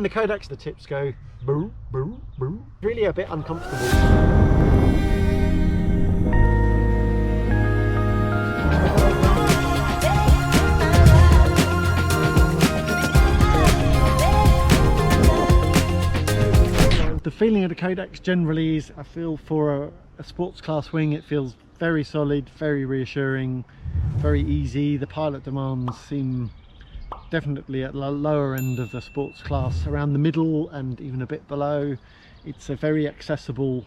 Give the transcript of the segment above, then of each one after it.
In the Codex, the tips go boo, boo, boo. Really a bit uncomfortable. The feeling of the Codex generally is, I feel for a sports class wing, it feels very solid, very reassuring, very easy. The pilot demands seem definitely at the lower end of the sports class, around the middle and even a bit below. It's a very accessible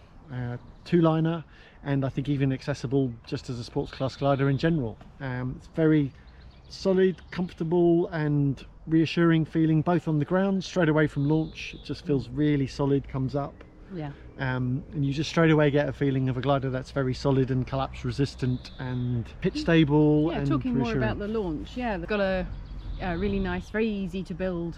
two-liner, and I think even accessible just as a sports class glider in general. It's very solid, comfortable and reassuring feeling, both on the ground, straight away from launch. It just feels really solid, comes up. Yeah. And you just straight away get a feeling of a glider that's very solid and collapse resistant and pitch stable. Yeah, and talking more reassuring. about the launch, yeah, they've got a really nice, very easy to build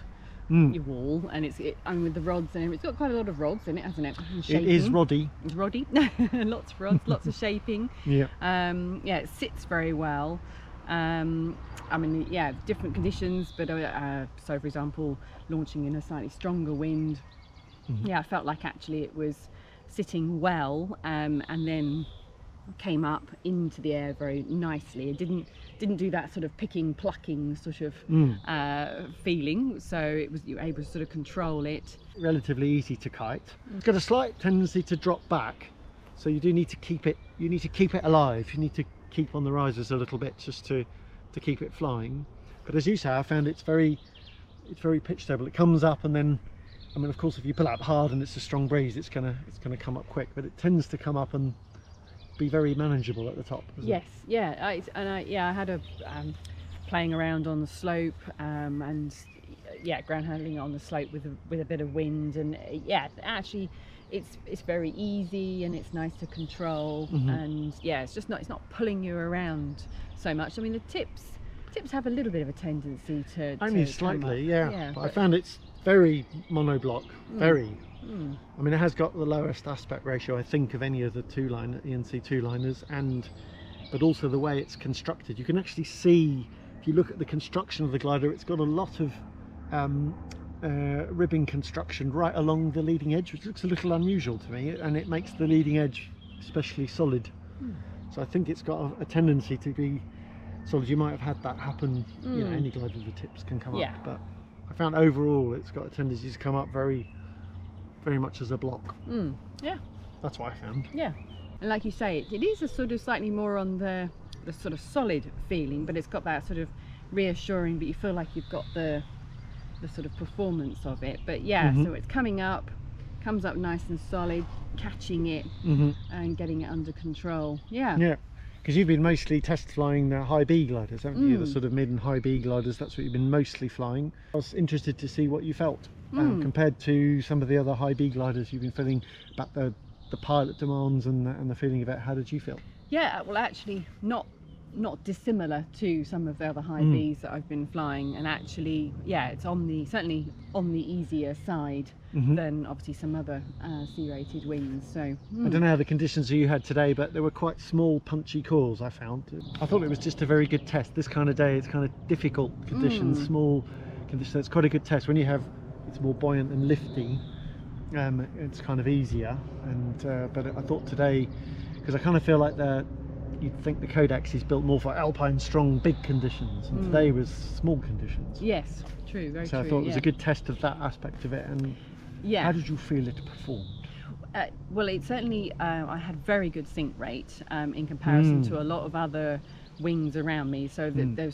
your wall, and and with the rods and everything, it's got quite a lot of rods in it, hasn't it? It is roddy. It's roddy. Lots of rods, lots of shaping. Yeah. Yeah, it sits very well. I mean, yeah, different conditions, but so for example, launching in a slightly stronger wind, yeah, I felt like actually it was sitting well, and then came up into the air very nicely. It didn't do that sort of picking, plucking sort of feeling, so you were able to sort of control it. Relatively easy to kite. It's got a slight tendency to drop back, so you do need to keep it. You need to keep it alive. You need to keep on the risers a little bit just to keep it flying. But as you say, I found it's very pitch stable. It comes up, and then, I mean, of course, if you pull up hard and it's a strong breeze, it's gonna come up quick. But it tends to come up and be very manageable at the top. Yes, yeah, I had a playing around on the slope, and yeah, ground handling on the slope with a bit of wind, and yeah, actually, it's very easy and it's nice to control, and yeah, it's not pulling you around so much. I mean, the tips have a little bit of a tendency to only slightly, yeah, but I found it's very monoblock, very. I mean, it has got the lowest aspect ratio, I think, of any of the ENC two-liners, but also the way it's constructed. You can actually see, if you look at the construction of the glider, it's got a lot of ribbing construction right along the leading edge, which looks a little unusual to me, and it makes the leading edge especially solid. So I think it's got a tendency to be solid. You might have had that happen, you know, any glider, the tips can come up, but I found overall it's got a tendency to come up very much as a block. Yeah, that's what I found. Yeah, and like you say, it is a sort of slightly more on the sort of solid feeling, but it's got that sort of reassuring, but you feel like you've got the sort of performance of it. But yeah, so it's comes up nice and solid, catching it and getting it under control. Yeah, because you've been mostly test flying the high B gliders, haven't you? The sort of mid and high B gliders, that's what you've been mostly flying. I was interested to see what you felt compared to some of the other high B gliders you've been feeling, about the pilot demands and the feeling of it. How did you feel? Yeah, well, actually not dissimilar to some of the other high Bs that I've been flying, and actually, yeah, it's certainly on the easier side than obviously some other C-rated wings. So I don't know how the conditions you had today, but there were quite small punchy cores, I found. I thought it was just a very good test. This kind of day, it's kind of difficult conditions, small conditions. It's quite a good test. When you have, it's more buoyant and lifty, it's kind of easier. And but I thought today, because I kind of feel like you'd think the Codex is built more for alpine, strong, big conditions, and today was small conditions. Yes, true, very true. So I thought it was a good test of that aspect of it. And how did you feel it performed? Well, it certainly, I had very good sink rate in comparison to a lot of other wings around me, so that there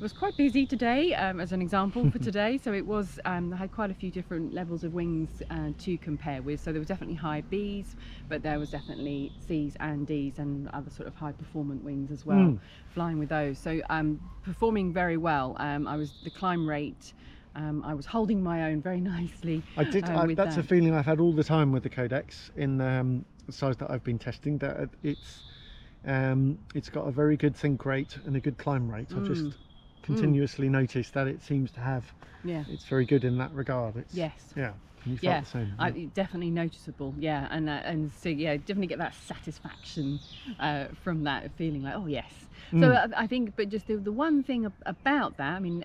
was quite busy today, as an example for today. So it was, I had quite a few different levels of wings to compare with. So there was definitely high Bs, but there was definitely Cs and Ds and other sort of high performant wings as well, flying with those. So performing very well. The climb rate, I was holding my own very nicely. That's a feeling I've had all the time with the Codex in the size that I've been testing, that it's got a very good sink rate and a good climb rate. I've just continuously noticed that it seems to have, it's very good in that regard. You felt the same? Definitely noticeable, and so definitely get that satisfaction from that feeling like, oh yes. So I think, but just the one thing about that, I mean,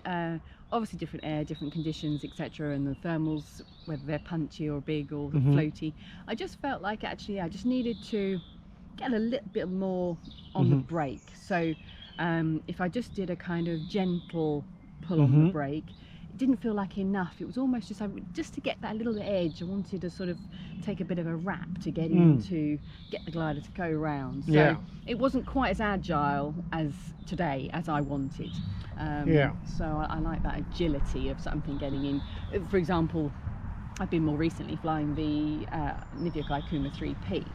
obviously different air, different conditions, etc., and the thermals, whether they're punchy or big or Mhm. floaty. I just felt like actually I just needed to get a little bit more on the Mhm. brake. So if I just did a kind of gentle pull on the Mhm. brake, it didn't feel like enough. It was almost just to get that little edge. I wanted to sort of take a bit of a wrap to get into, get the glider to go round. So Yeah. it wasn't quite as agile as today as I wanted. Yeah. So I like that agility of something getting in. For example, I've been more recently flying the Nivea Kaikuma 3P.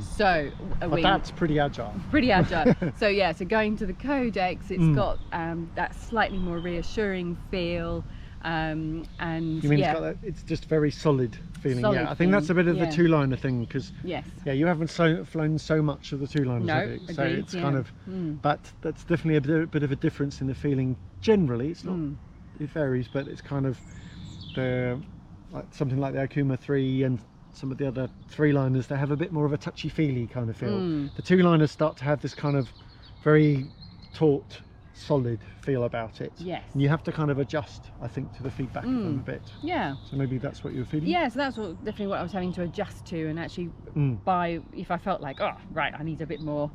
So But that's pretty agile. pretty agile. So yeah, so going to the Codex, it's got that slightly more reassuring feel, and You mean yeah, it's got that, it's just very solid feeling. Solid Yeah, I think that's a bit of feeling, the yeah. two-liner thing, because yes, yeah, you haven't flown so much of the two-liners, No, have you? So agreed, it's yeah. kind of, but that's definitely a bit of a difference in the feeling. Generally, it's not. It varies, but it's kind of like something like the Akuma 3 and some of the other three-liners. They have a bit more of a touchy-feely kind of feel. The two-liners start to have this kind of very taut, solid feel about it. yes, And you have to kind of adjust, I think, to the feedback of them a bit. yeah. So maybe that's what you were feeling. Yeah, so that's definitely what I was having to adjust to, and actually if I felt like, oh right, I need a bit more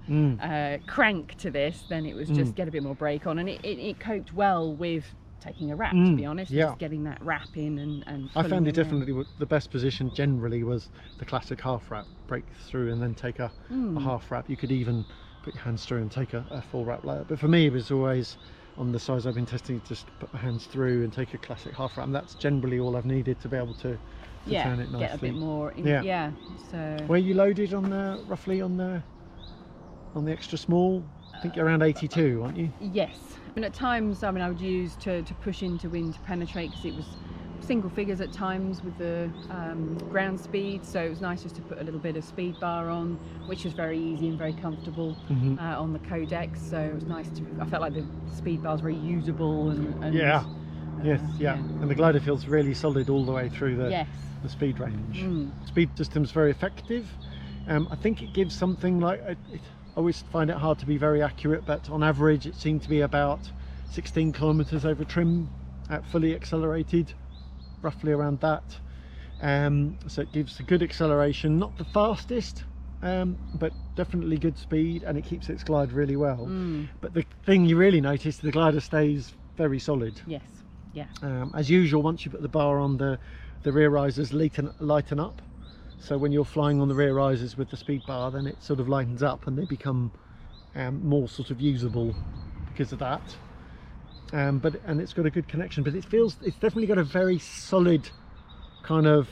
crank to this, then it was just get a bit more brake on, and it coped well with taking a wrap, to be honest. Yeah. Just getting that wrap in and I found it pulling definitely the best position generally was the classic half wrap, break through and then take a half wrap. You could even put your hands through and take a full wrap later, but for me it was always, on the size I've been testing, just put my hands through and take a classic half wrap, and that's generally all I've needed to be able to turn it nicely. get a bit more in, Yeah. So Were you loaded on the roughly on the extra small? I think you're around 82, aren't you? yes, and at times I would use to push into wind to penetrate, because it was single figures at times with the ground speed, so it was nice just to put a little bit of speed bar on, which was very easy and very comfortable on the Codex. So it was nice I felt like the speed bar was very usable and Yeah. Yes, yeah. And the glider feels really solid all the way through the speed range. Speed system's very effective. I think it gives something like, I always find it hard to be very accurate, but on average it seemed to be about 16 kilometers over trim at fully accelerated, roughly around that. So it gives a good acceleration, not the fastest, but definitely good speed, and it keeps its glide really well. But the thing you really notice, the glider stays very solid. Yes, yeah. As usual, once you put the bar on, the rear risers lighten up. So when you're flying on the rear risers with the speed bar, then it sort of lightens up and they become more sort of usable because of that. And it's got a good connection, but it's definitely got a very solid kind of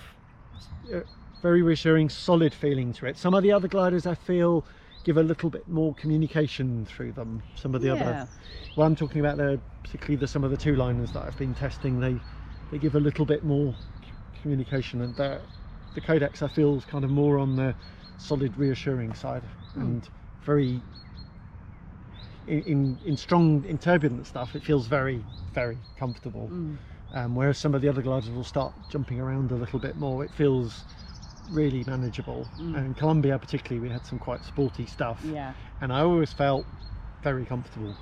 very reassuring solid feeling to it. Some of the other gliders I feel give a little bit more communication through them. Some of the other, well, I'm talking about particularly some of the two-liners that I've been testing, they give a little bit more communication, and the Codex I feel is kind of more on the solid reassuring side, and very in turbulent stuff it feels very, very comfortable. Whereas some of the other gliders will start jumping around a little bit more. It feels really manageable. And in Colombia particularly, we had some quite sporty stuff, and I always felt very comfortable.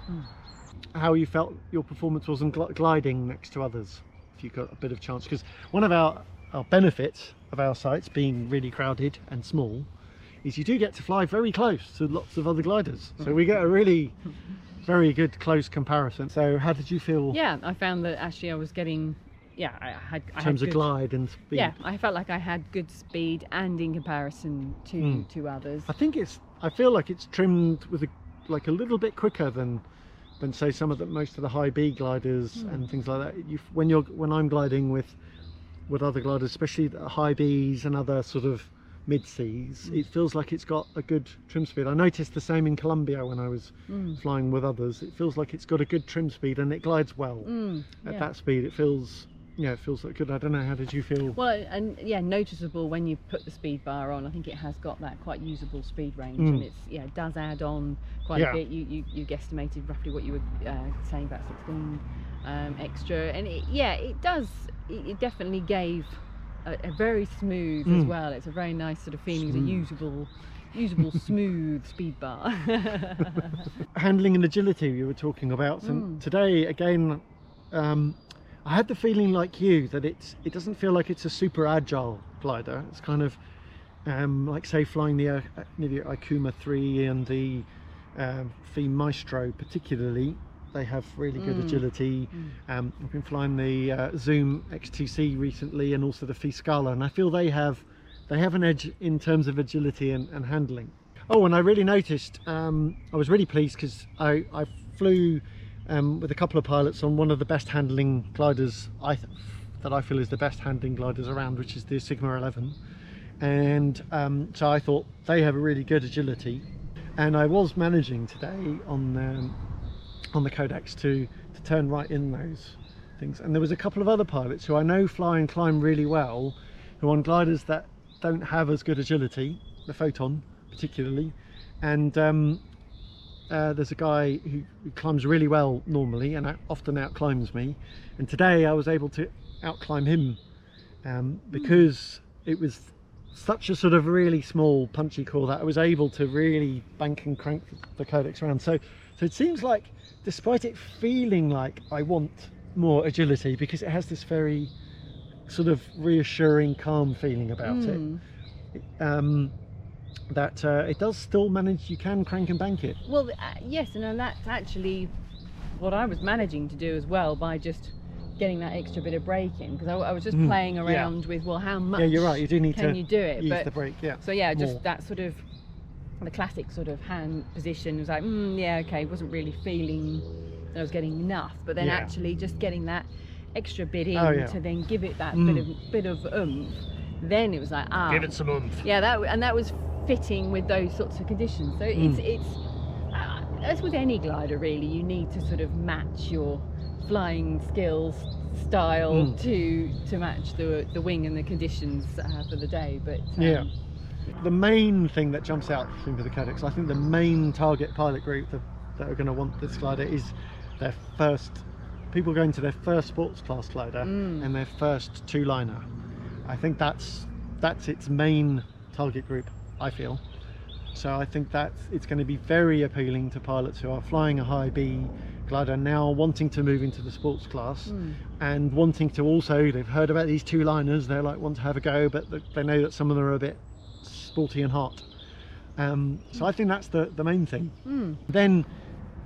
How you felt your performance was in gliding next to others, if you got a bit of chance? Because one of our benefits of our sites being really crowded and small is you do get to fly very close to lots of other gliders, so we get a really very good close comparison. So how did you feel? Yeah, I found that actually I was getting, I had in terms of glide and speed. Yeah, I felt like I had good speed, and in comparison to others. I feel like it's trimmed with a little bit quicker than say most of the high B gliders and things like that. When I'm gliding with other gliders, especially the high Bs and other sort of mid Cs, it feels like it's got a good trim speed. I noticed the same in Colombia when I was flying with others. It feels like it's got a good trim speed and it glides well at that speed. It feels like good. I don't know, how did you feel? Well, and noticeable when you put the speed bar on. I think it has got that quite usable speed range, and it does add on quite a bit. You guesstimated roughly what you were saying, about 16 extra, and it does. It definitely gave a very smooth as well. It's a very nice sort of feeling. It's a usable smooth speed bar. Handling and agility you were talking about, and today again I had the feeling like you that it doesn't feel like it's a super agile glider. It's kind of like, say, flying the Ikuma 3 and the Theme Maestro particularly. They have really good agility. I've been flying the Zoom XTC recently, and also the Phi Scala, and I feel they have an edge in terms of agility and handling. Oh, and I really noticed, I was really pleased because I flew with a couple of pilots on one of the best handling gliders that I feel is the best handling gliders around, which is the Sigma 11. And so I thought they have a really good agility, and I was managing today on the Codex to turn right in those things. And there was a couple of other pilots who I know fly and climb really well, who are on gliders that don't have as good agility, the Photon particularly. And there's a guy who climbs really well normally and often outclimbs me, and today I was able to outclimb him because it was such a sort of really small punchy core that I was able to really bank and crank the Codex around. So it seems like, despite it feeling like I want more agility, because it has this very sort of reassuring, calm feeling about it, that it does still manage, you can crank and bank it. Well, yes, and that's actually what I was managing to do as well, by just getting that extra bit of braking, because I was just playing around with, well, how much you're right, you do need can you do it, use the brake, so yeah, just more. that sort of the classic sort of hand position was like, yeah, okay, wasn't really feeling that I was getting enough, but then actually just getting that extra bit in to then give it that bit of oomph, then it was like, give it some oomph. Yeah, that was fitting with those sorts of conditions. So it's as with any glider really, you need to sort of match your flying skills style to match the wing and the conditions for the day. But the main thing that jumps out for the Codex, I think the main target pilot group that are going to want this glider is their first people going to their first sports class glider and their first two-liner. I think that's its main target group, I feel. So I think that it's going to be very appealing to pilots who are flying a high B glider now, wanting to move into the sports class and wanting to also, they've heard about these two-liners, they're like, want to have a go, but they know that some of them are a bit sporty and hot. So I think that's the main thing. Then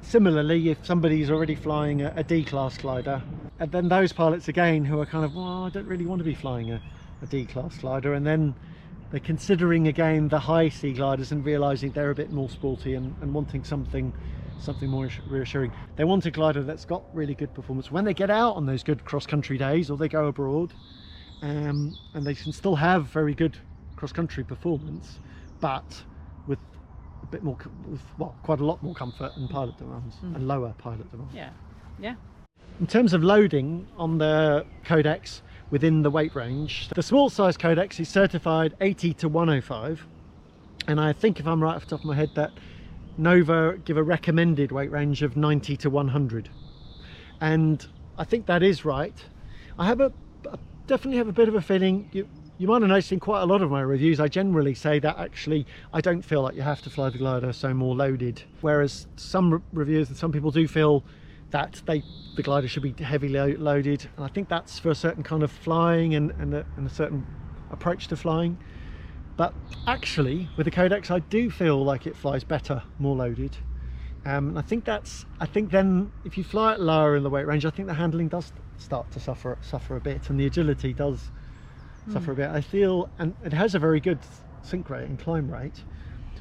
similarly, if somebody's already flying a D class glider, and then those pilots again who are kind of, well, I don't really want to be flying a D class glider, and then they're considering again the high C gliders and realizing they're a bit more sporty and wanting something more reassuring. They want a glider that's got really good performance when they get out on those good cross-country days, or they go abroad, and they can still have very good cross-country performance, but with a bit more, quite a lot more comfort and pilot demands and lower pilot demands. Yeah. In terms of loading on the Codex within the weight range, the small size Codex is certified 80 to 105, and I think, if I'm right off the top of my head, that Nova give a recommended weight range of 90 to 100, and I think that is right. I definitely have a bit of a feeling, you might have noticed in quite a lot of my reviews, I generally say that actually I don't feel like you have to fly the glider so more loaded, whereas some reviewers and some people do feel that the glider should be heavily loaded, and I think that's for a certain kind of flying and a certain approach to flying. But actually with the Codex I do feel like it flies better more loaded. I think then if you fly it lower in the weight range, I think the handling does start to suffer a bit, and the agility does suffer a bit. I feel, and it has a very good sink rate and climb rate,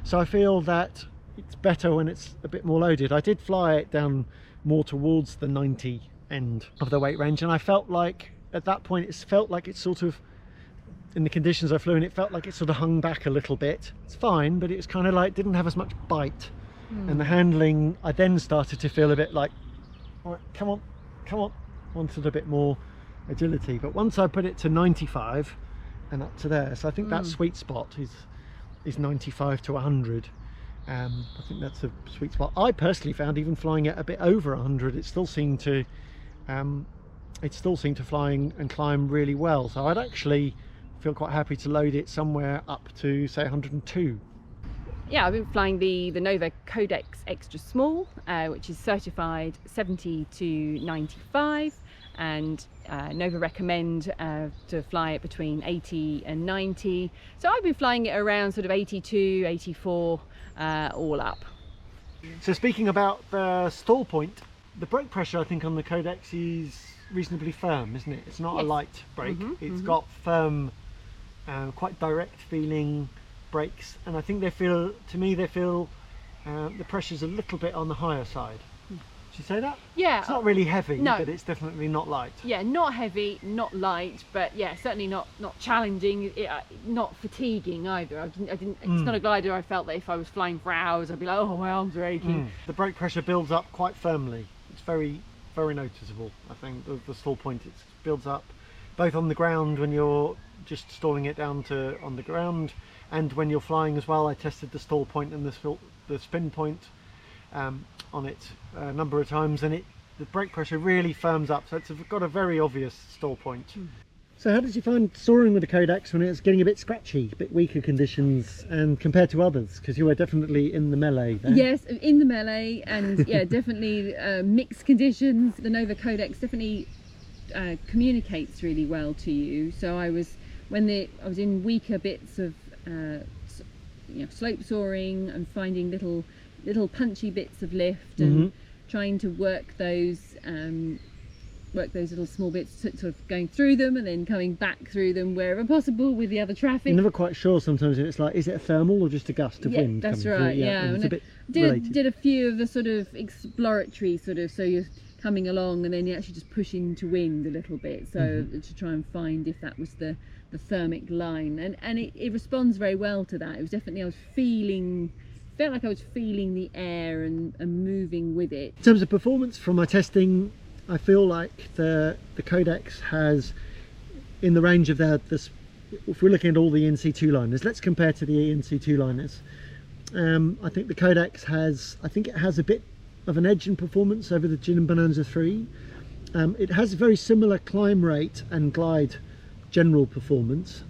so I feel that it's better when it's a bit more loaded. I did fly it down more towards the 90 end of the weight range, and I felt like at that point it felt like it's sort of, in the conditions I flew in, it felt like it sort of hung back a little bit. It's fine, but it's kind of like didn't have as much bite. And the handling, I then started to feel a bit like, all right, come on, wanted a bit more agility. But once I put it to 95 and up to there, so I think that sweet spot is 95 to 100. I think that's a sweet spot. I personally found even flying it a bit over 100, it still seemed to fly and climb really well. So I'd actually feel quite happy to load it somewhere up to say 102. Yeah, I've been flying the Nova Codex Extra Small, which is certified 70 to 95, and Nova recommend to fly it between 80 and 90. So I've been flying it around sort of 82, 84, all up. So speaking about the stall point, the brake pressure I think on the Codex is reasonably firm, isn't it? It's not a light brake. It's got firm, quite direct feeling brakes, and I think they feel, to me, they feel the pressure's a little bit on the higher side. Did you say that? Yeah. It's not really heavy, no. but it's definitely not light. Yeah, not heavy, not light, but yeah, certainly not challenging, not fatiguing either. I didn't. It's not a glider I felt that if I was flying for hours, I'd be like, oh, my arms are aching. The brake pressure builds up quite firmly. It's very, very noticeable. I think the stall point, it builds up both on the ground when you're just stalling it down to on the ground, and when you're flying as well. I tested the stall point and the spin point on it a number of times, and the brake pressure really firms up, so it's got a very obvious stall point. So how did you find soaring with the Codex when it was getting a bit scratchy, a bit weaker conditions, and compared to others? Because you were definitely in the melee there. Yes, in the melee, and yeah, definitely mixed conditions. The Nova Codex definitely communicates really well to you. So I was in weaker bits of slope soaring and finding little punchy bits of lift and trying to work those little small bits, sort of going through them and then coming back through them wherever possible with the other traffic. You're never quite sure sometimes if it's like, is it a thermal or just a gust of wind? That's coming right. through? Yeah, it's a bit related. Did a few of the sort of exploratory so you're coming along and then you actually just push into wind a little bit, so to try and find if that was the thermic line, and it responds very well to that. It was definitely, felt like I was feeling the air and moving with it. In terms of performance from my testing, I feel like the Codex has, in the range of if we're looking at all the ENC2 liners, let's compare to the ENC2 liners. I think the Codex has a bit of an edge in performance over the Gin and Bonanza 3. It has a very similar climb rate and glide general performance,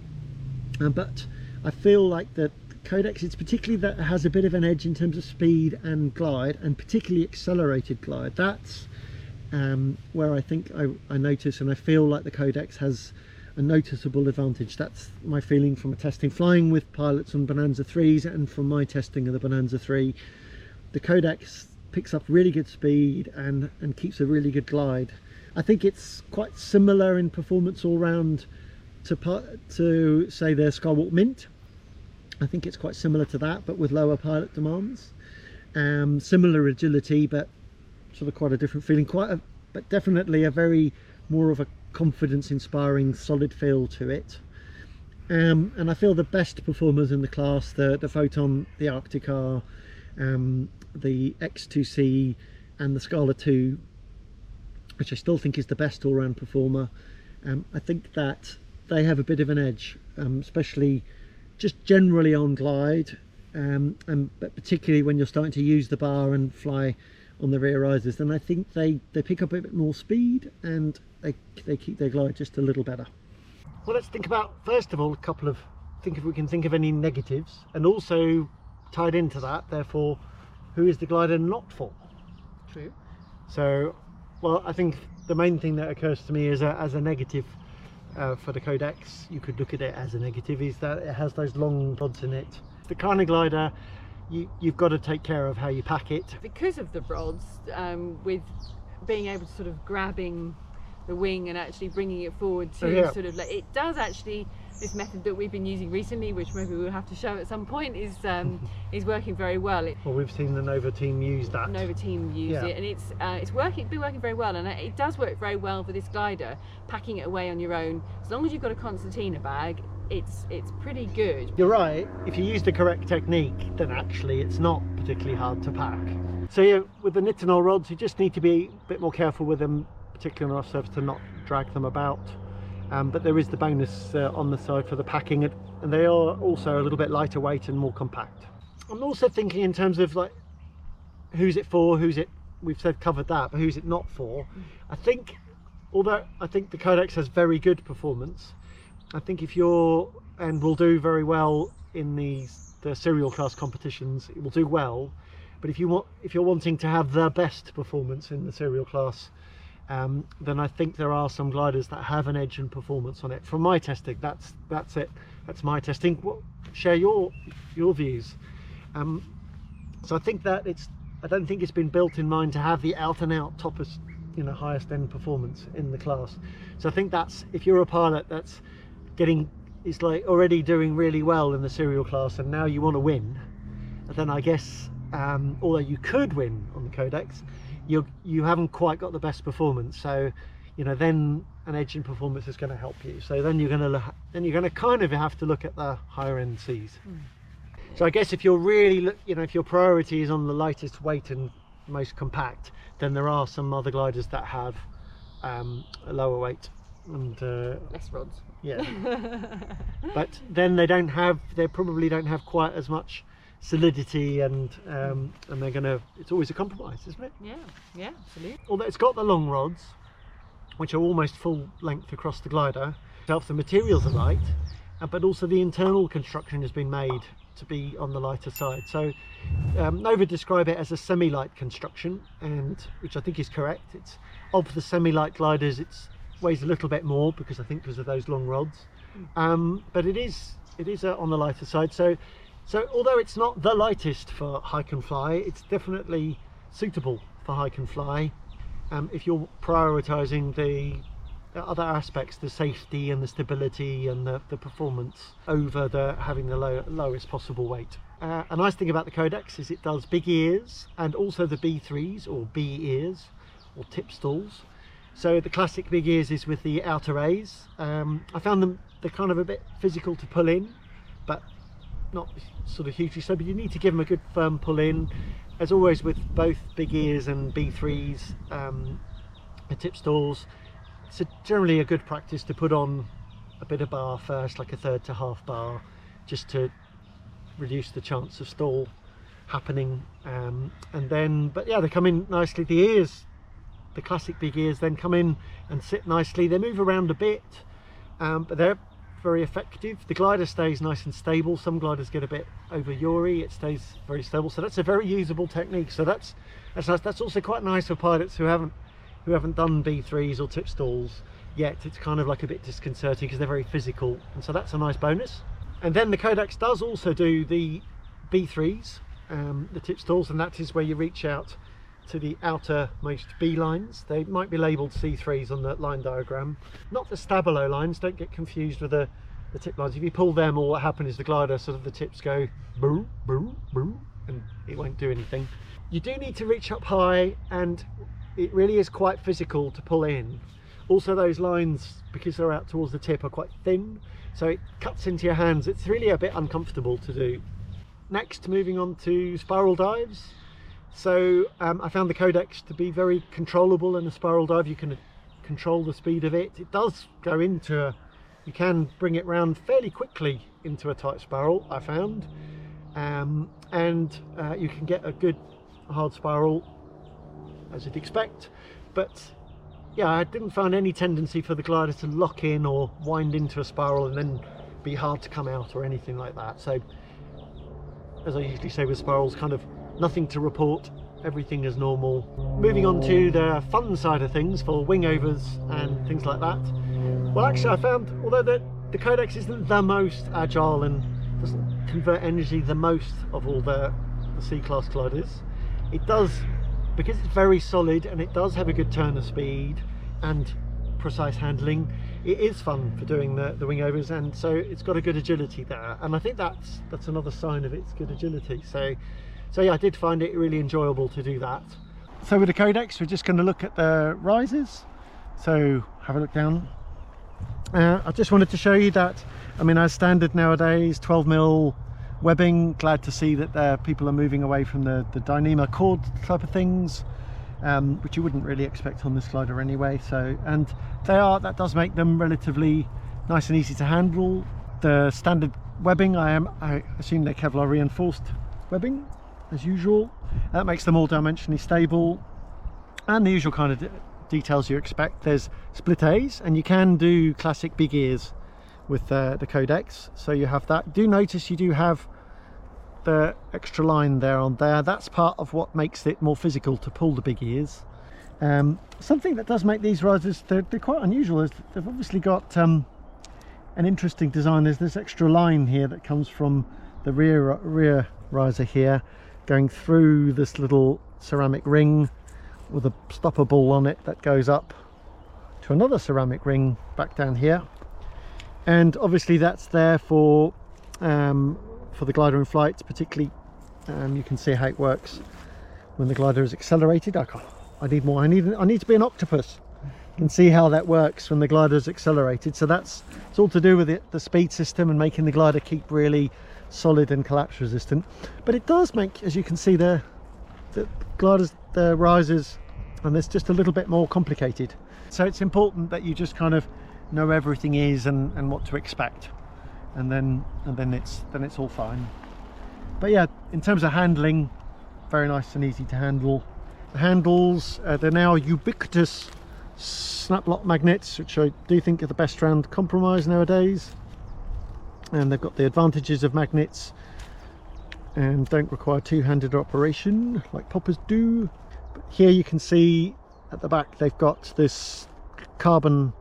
but I feel like the Codex, it's particularly that it has a bit of an edge in terms of speed and glide, and particularly accelerated glide. That's where I think I notice, and I feel like the Codex has a noticeable advantage. That's my feeling from testing, flying with pilots on Bonanza 3s, and from my testing of the Bonanza 3, the Codex picks up really good speed and keeps a really good glide. I think it's quite similar in performance all round to say the Skywalk Mint. I think it's quite similar to that, but with lower pilot demands. Similar agility, but sort of quite a different feeling. But definitely a very more of a confidence-inspiring, solid feel to it. And I feel the best performers in the class, the Photon, the Arctic R, the X2C, and the Scala 2, which I still think is the best all-round performer. I think that they have a bit of an edge, especially just generally on glide, but particularly when you're starting to use the bar and fly on the rear risers. Then I think they pick up a bit more speed and they keep their glide just a little better. Well, let's think about, first of all, think if we can think of any negatives, and also tied into that, therefore, who is the glider not for? True. So, well, I think the main thing that occurs to me as a negative for the Codex, you could look at it as a negative, is that it has those long rods in it. The kind of glider, you've got to take care of how you pack it. Because of the rods, with being able to sort of grabbing the wing and actually bringing it forward to sort of, like, it does actually, this method that we've been using recently, which maybe we'll have to show at some point, is working very well. Well, we've seen the Nova team use that. Nova team use it, and it's been working very well, and it does work very well for this glider, packing it away on your own. As long as you've got a concertina bag, it's pretty good. You're right, if you use the correct technique, then actually it's not particularly hard to pack. So yeah, with the Nitinol rods, you just need to be a bit more careful with them, particularly on rough surface, to not drag them about. But there is the bonus on the side for the packing, and they are also a little bit lighter weight and more compact. I'm also thinking in terms of, like, who's it for, we've covered that, but who's it not for? I think, although I think the Codex has very good performance, I think and will do very well in the serial class competitions, it will do well. But if you're wanting to have the best performance in the serial class, then I think there are some gliders that have an edge in performance on it. From my testing, that's it. That's my testing. Share your views. So I think that I don't think it's been built in mind to have the out and out toppest, highest end performance in the class. So I think that's, if you're a pilot that's is like already doing really well in the serial class and now you want to win, then I guess although you could win on the Codex, you haven't quite got the best performance. So then an edge in performance is going to help you. So then you're going to kind of have to look at the higher end Cs. So I guess if you're really if your priority is on the lightest weight and most compact, then there are some other gliders that have a lower weight and less rods. Yeah. But then they probably don't have quite as much solidity, and it's always a compromise, isn't it? Yeah, absolutely. Although it's got the long rods, which are almost full length across the glider, the materials are light, but also the internal construction has been made to be on the lighter side. So Nova describe it as a semi-light construction, and which I think is correct. It's of the semi-light gliders, it weighs a little bit more because of those long rods, but it is on the lighter side. So although it's not the lightest for hike and fly, it's definitely suitable for hike and fly if you're prioritizing the other aspects, the safety and the stability and the performance over having the lowest possible weight. A nice thing about the Codex is it does big ears and also the B3s or B ears or tip stalls. So the classic big ears is with the outer A's. I found they're kind of a bit physical to pull in, but not sort of hugely so, but you need to give them a good firm pull in. As always with both big ears and B3s, the tip stalls, it's generally a good practice to put on a bit of bar first, like a third to half bar, just to reduce the chance of stall happening. But yeah, they come in nicely. The ears, the classic big ears, then come in and sit nicely. They move around a bit, but they're very effective. The glider stays nice and stable. Some gliders get a bit over yawry, it stays very stable. So that's a very usable technique. So that's nice. That's also quite nice for pilots who haven't done B3s or tip stalls yet. It's kind of like a bit disconcerting because they're very physical, and so that's a nice bonus. And then the Codex does also do the B3s, the tip stalls, and that is where you reach out to the outermost B lines. They might be labelled C3s on the line diagram, not the stabilo lines. Don't get confused with the tip lines. If you pull them, all what happens is the glider, sort of the tips go boo, boo, boo, and it won't do anything. You do need to reach up high, and it really is quite physical to pull in. Also those lines, because they're out towards the tip, are quite thin, so it cuts into your hands. It's really a bit uncomfortable to do. Next, moving on to spiral dives. So I found the Codex to be very controllable in a spiral dive. You can control the speed of it. It does go into you can bring it round fairly quickly into a tight spiral, I found, and you can get a good hard spiral as you'd expect. But yeah, I didn't find any tendency for the glider to lock in or wind into a spiral and then be hard to come out or anything like that. So as I usually say with spirals, kind of nothing to report, everything is normal. Moving on to the fun side of things for wingovers and things like that. Well, actually I found, although the Codex isn't the most agile and doesn't convert energy the most of all the C-class gliders, it does, because it's very solid and it does have a good turn of speed and precise handling, it is fun for doing the wingovers, and so it's got a good agility there, and I think that's another sign of its good agility. So yeah, I did find it really enjoyable to do that. So with the Codex, we're just going to look at the risers. So have a look down. I just wanted to show you that, I mean, as standard nowadays, 12mm webbing. Glad to see that people are moving away from the Dyneema cord type of things, which you wouldn't really expect on this glider anyway. So, and that does make them relatively nice and easy to handle. The standard webbing, I assume they're Kevlar reinforced webbing as usual. That makes them all dimensionally stable, and the usual kind of details you expect. There's split A's, and you can do classic big ears with the Codex, so you have that. Do notice you do have the extra line there on there. That's part of what makes it more physical to pull the big ears. Something that does make these risers, they're quite unusual, is they've obviously got an interesting design. There's this extra line here that comes from the rear riser here, going through this little ceramic ring with a stopper ball on it that goes up to another ceramic ring back down here. And obviously that's there for the glider in flight, particularly. You can see how it works when the glider is accelerated. I need more. I need to be an octopus. You can see how that works when the glider is accelerated. So it's all to do with the speed system and making the glider keep really solid and collapse resistant. But it does make, as you can see, the gliders, the risers, and it's just a little bit more complicated. So it's important that you just kind of know everything is and what to expect, and then it's all fine. But yeah, in terms of handling, very nice and easy to handle. The handles, they're now ubiquitous snap lock magnets, which I do think are the best round compromise nowadays. And they've got the advantages of magnets and don't require two-handed operation like poppers do. But here you can see at the back they've got this carbon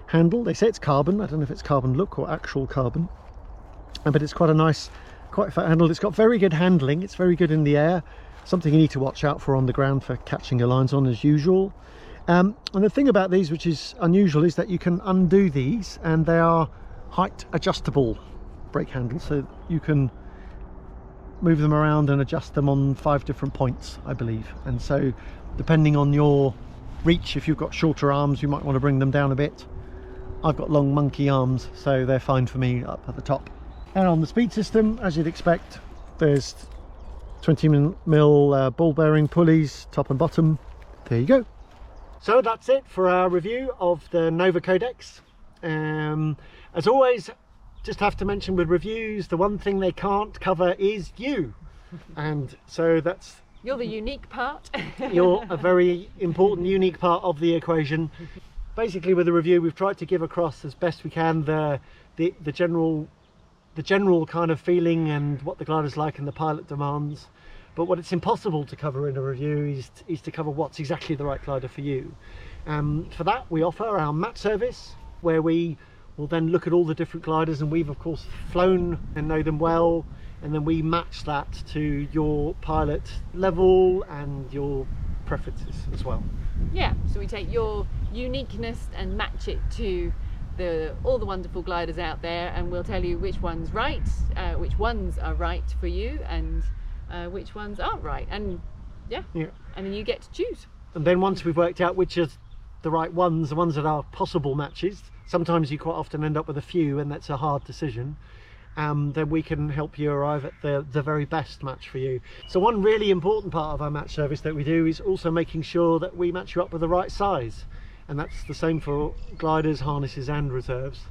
handle. They say it's carbon. I don't know if it's carbon look or actual carbon, but it's quite a nice, quite fat handle. It's got very good handling. It's very good in the air. Something you need to watch out for on the ground for catching your lines on, as usual. And the thing about these, which is unusual, is that you can undo these, and they are height adjustable brake handles, so you can move them around and adjust them on 5 different points, I believe. And so depending on your reach, if you've got shorter arms, you might want to bring them down a bit. I've got long monkey arms, so they're fine for me up at the top. And on the speed system, as you'd expect, there's 20mm ball bearing pulleys, top and bottom. There you go. So that's it for our review of the Nova Codex. As always, just have to mention with reviews, the one thing they can't cover is you. And so that's... You're the unique part. You're a very important, unique part of the equation. Basically, with the review, we've tried to give across as best we can the general kind of feeling and what the glider's like and the pilot demands. But what it's impossible to cover in a review is to cover what's exactly the right glider for you. For that, we offer our match service, where we will then look at all the different gliders, and we've of course flown and know them well, and then we match that to your pilot level and your preferences as well. Yeah, so we take your uniqueness and match it to all the wonderful gliders out there, and we'll tell you which one's right, which ones are right for you, and which ones aren't right. And yeah, and then you get to choose. And then once we've worked out which are the right ones, the ones that are possible matches, sometimes you quite often end up with a few, and that's a hard decision. Then we can help you arrive at the very best match for you. So one really important part of our match service that we do is also making sure that we match you up with the right size. And that's the same for gliders, harnesses and reserves.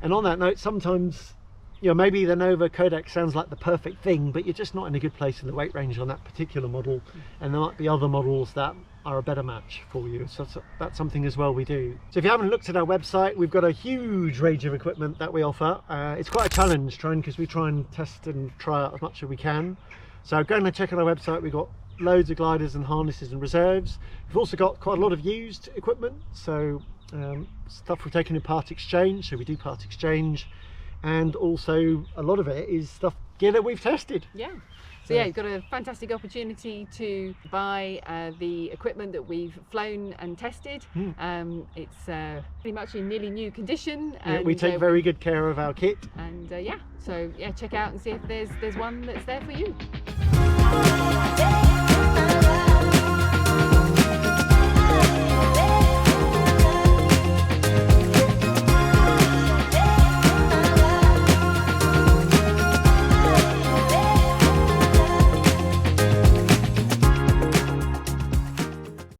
And on that note, sometimes, you know, maybe the Nova Codex sounds like the perfect thing, but you're just not in a good place in the weight range on that particular model, and there might be other models that are a better match for you. So that's something as well we do. So if you haven't looked at our website, we've got a huge range of equipment that we offer. It's quite a challenge because we try and test and try out as much as we can. So go and check out our website. We've got loads of gliders and harnesses and reserves. We've also got quite a lot of used equipment, so stuff we've taken in part exchange, so we do part exchange, and also a lot of it is gear that we've tested. Yeah. So yeah, you've got a fantastic opportunity to buy the equipment that we've flown and tested. It's pretty much in nearly new condition. And we take very good care of our kit. And yeah, so yeah, check out and see if there's one that's there for you.